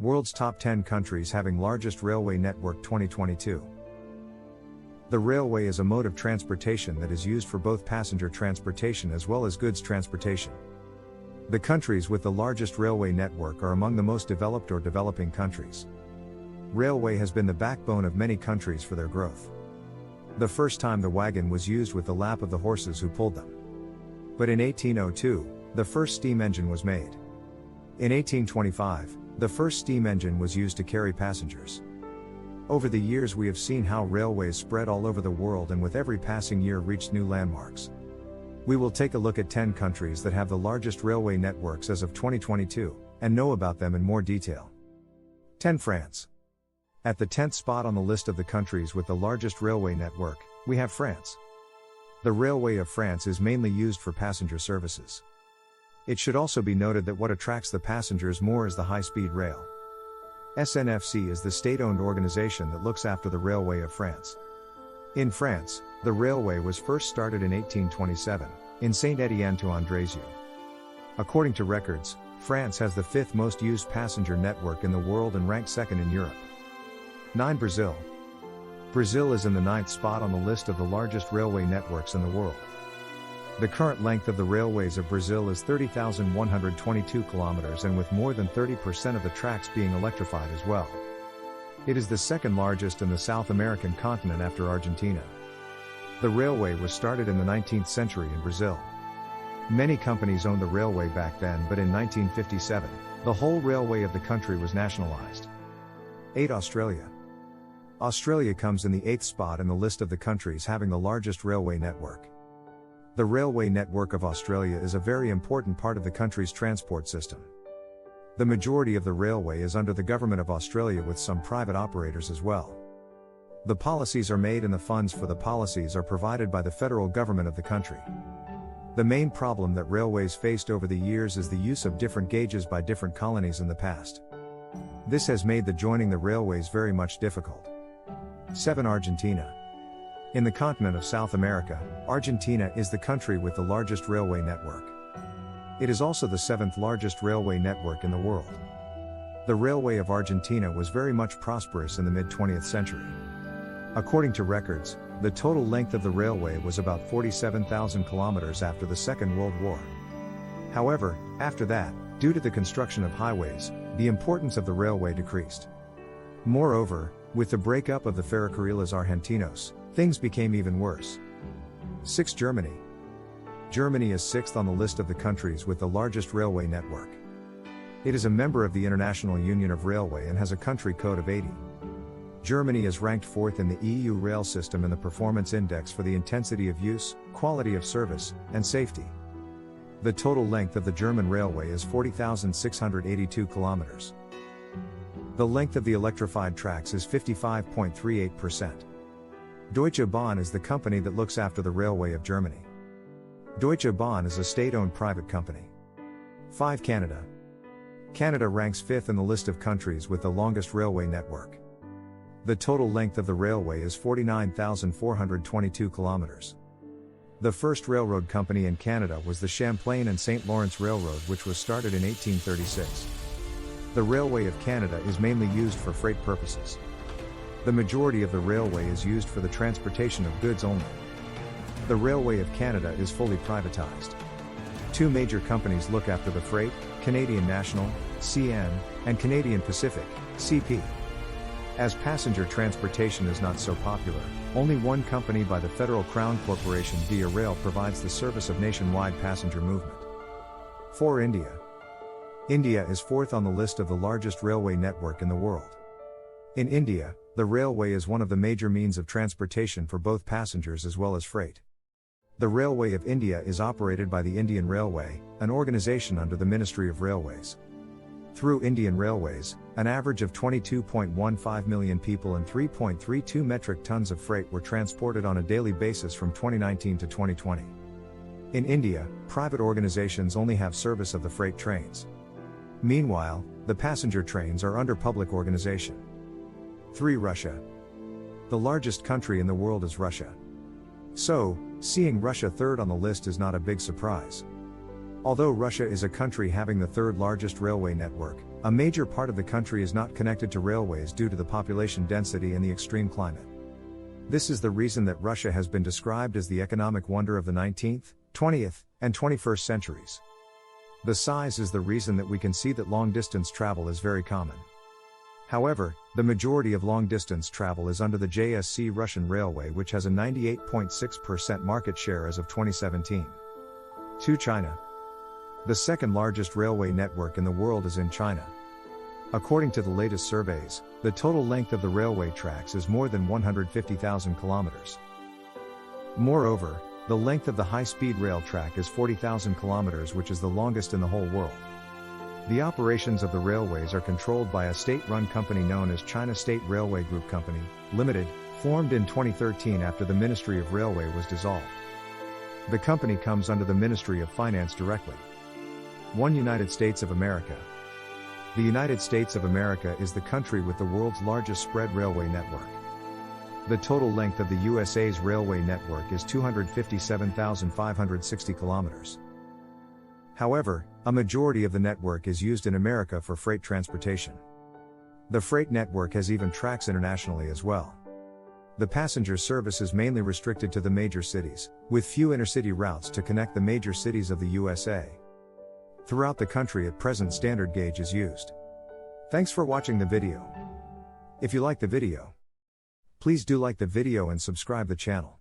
World's Top 10 Countries Having Largest Railway Network 2022. The railway is a mode of transportation that is used for both passenger transportation as well as goods transportation. The countries with the largest railway network are among the most developed or developing countries. Railway has been the backbone of many countries for their growth. The first time the wagon was used with the lap of the horses who pulled them. But in 1802, the first steam engine was made. In 1825, the first steam engine was used to carry passengers. Over the years we have seen how railways spread all over the world and with every passing year reached new landmarks. We will take a look at 10 countries that have the largest railway networks as of 2022, and know about them in more detail. 10. France. At the 10th spot on the list of the countries with the largest railway network, we have France. The Railway of France is mainly used for passenger services. It should also be noted that what attracts the passengers more is the high-speed rail. SNFC is the state-owned organization that looks after the Railway of France. In France, the railway was first started in 1827, in Saint-Étienne to Andrézieux. According to records, France has the 5th most used passenger network in the world and ranks 2nd in Europe. 9. Brazil. Brazil is in the 9th spot on the list of the largest railway networks in the world. The current length of the railways of Brazil is 30,122 kilometers, and with more than 30% of the tracks being electrified as well. It is the second largest in the South American continent after Argentina. The railway was started in the 19th century in Brazil. Many companies owned the railway back then, but in 1957, the whole railway of the country was nationalized. 8. Australia. Australia comes in the 8th spot in the list of the countries having the largest railway network. The railway network of Australia is a very important part of the country's transport system. The majority of the railway is under the government of Australia, with some private operators as well. The policies are made and the funds for the policies are provided by the federal government of the country. The main problem that railways faced over the years is the use of different gauges by different colonies in the past. This has made the joining the railways very much difficult. 7. Argentina. In the continent of South America, Argentina is the country with the largest railway network. It is also the 7th largest railway network in the world. The railway of Argentina was very much prosperous in the mid-20th century. According to records, the total length of the railway was about 47,000 kilometers after the Second World War. However, after that, due to the construction of highways, the importance of the railway decreased. Moreover, with the breakup of the Ferrocarriles Argentinos, things became even worse. 6. Germany. Germany is 6th on the list of the countries with the largest railway network. It is a member of the International Union of Railway and has a country code of 80. Germany is ranked 4th in the EU rail system in the Performance Index for the intensity of use, quality of service, and safety. The total length of the German railway is 40,682 kilometers. The length of the electrified tracks is 55.38%. Deutsche Bahn is the company that looks after the railway of Germany. Deutsche Bahn is a state-owned private company. 5. Canada. Canada ranks 5th in the list of countries with the longest railway network. The total length of the railway is 49,422 kilometers. The first railroad company in Canada was the Champlain and St. Lawrence Railroad, which was started in 1836. The Railway of Canada is mainly used for freight purposes. The majority of the railway is used for the transportation of goods only. The Railway of Canada is fully privatized. Two major companies look after the freight: Canadian National, CN, and Canadian Pacific, CP. As passenger transportation is not so popular, only one company by the Federal Crown Corporation Via Rail provides the service of nationwide passenger movement. 4. India. India is 4th on the list of the largest railway network in the world. In India, the railway is one of the major means of transportation for both passengers as well as freight. The Railway of India is operated by the Indian Railway, an organization under the Ministry of Railways. Through Indian Railways, an average of 22.15 million people and 3.32 metric tons of freight were transported on a daily basis from 2019 to 2020. In India, private organizations only have service of the freight trains. Meanwhile, the passenger trains are under public organization. 3. Russia. The largest country in the world is Russia. So, seeing Russia 3rd on the list is not a big surprise. Although Russia is a country having the third largest railway network, a major part of the country is not connected to railways due to the population density and the extreme climate. This is the reason that Russia has been described as the economic wonder of the 19th, 20th, and 21st centuries. The size is the reason that we can see that long-distance travel is very common. However, the majority of long-distance travel is under the JSC Russian Railway, which has a 98.6% market share as of 2017. 2. China. The second largest railway network in the world is in China. According to the latest surveys, the total length of the railway tracks is more than 150,000 kilometers. Moreover, the length of the high-speed rail track is 40,000 kilometers, which is the longest in the whole world. The operations of the railways are controlled by a state-run company known as China State Railway Group Company, Limited, formed in 2013 after the Ministry of Railway was dissolved. The company comes under the Ministry of Finance directly. 1. United States of America. The United States of America is the country with the world's largest spread railway network. The total length of the USA's railway network is 257,560 kilometers. However, a majority of the network is used in America for freight transportation. The freight network has even tracks internationally as well. The passenger service is mainly restricted to the major cities, with few intercity routes to connect the major cities of the USA. Throughout the country at present standard gauge is used. Thanks for watching the video. If you like the video, please do like the video and subscribe the channel.